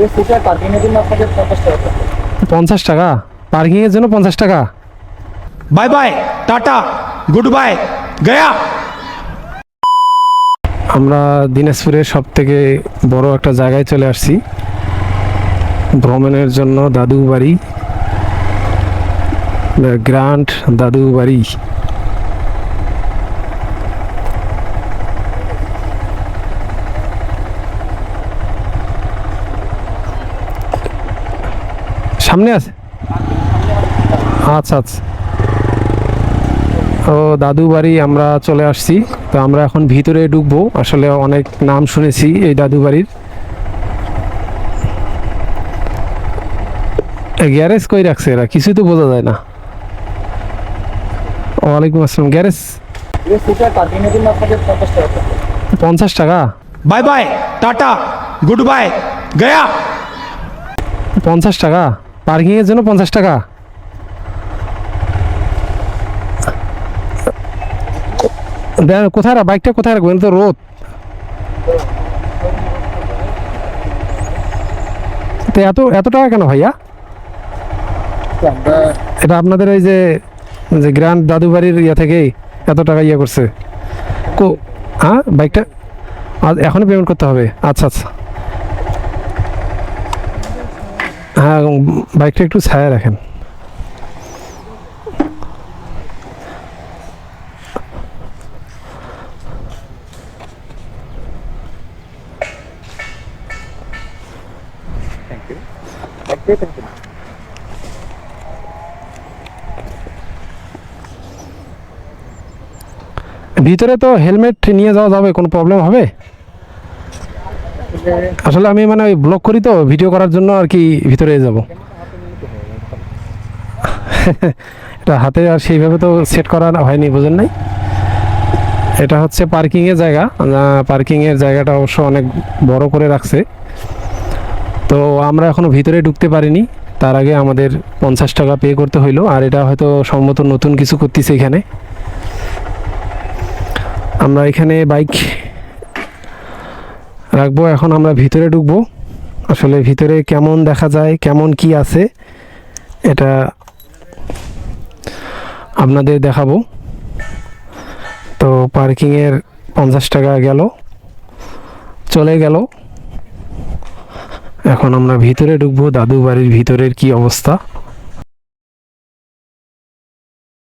50 টাকা পার্কিং এর জন্য 50 টাকা। बाय बाय टाटा गुड बाय गया। আমরা দিনাজপুরের সব থেকে বড় একটা জায়গায় চলে আসছি ভ্রমণের জন্য, দাদু বাড়ি, গ্র্যান্ড দাদু বাড়ি। সামনে আছে, আচ্ছা আচ্ছা। ও দাদু বাড়ি আমরা চলে আসছি। তো আমরা এখন ভিতরে ঢুকবো। আসলে অনেক নাম শুনেছি এই দাদু বাড়ির। গ্যারেজ কই রাখছে এরা, কিছুই তো বোঝা যায় না। ওয়ালাইকুম আসসালাম। গ্যারেজ 50 টাকা। बाय बाय टाटा गुड बाय गया। 50 টাকা পার্কিং এর জন্য 50 টাকা। কোথায় বাইকটা কোথায় রাখবেন? তো রোদ। তো এত এত টাকা কেন ভাইয়া? এটা আপনাদের ওই যে যে গ্র্যান্ড দাদু বাড়ির ইয়ে থেকে এত টাকা ইয়ে করছে? হ্যাঁ বাইকটা এখনই পেমেন্ট করতে হবে? আচ্ছা আচ্ছা। হ্যাঁ বাইকটা একটু ছায়া রাখেন। ভিতরে তো হেলমেট নিয়ে যাওয়া যাবে? কোনো প্রবলেম হবে? আসলে আমি মানে ওই ব্লগ করি তো, ভিডিও করার জন্য আর কি ভিতরে যাব। এটা হাতে আর সেইভাবে তো সেট করা হয়নি, বোঝেন নাই। এটা হচ্ছে পার্কিংয়ের জায়গা। পার্কিংয়ের জায়গাটা অবশ্য অনেক বড় করে রাখছে। তো আমরা এখনও ভিতরে ঢুকতে পারিনি। তার আগে আমাদের 50 টাকা পে করতে হইলো। আর এটা হয়তো সম্ভবত নতুন কিছু করতেছে এখানে। আমরা এখানে বাইক রাখবো। এখন আমরা ভিতরে ঢুকবো। আসলে ভিতরে কেমন দেখা যায়, কেমন কি আছে, এটা আপনাদের দেখাবো। তো পার্কিংয়ের 50 টাকা গেল, চলে গেল। এখন আমরা ভিতরে ঢুকবো। দাদু বাড়ির ভিতরের কি অবস্থা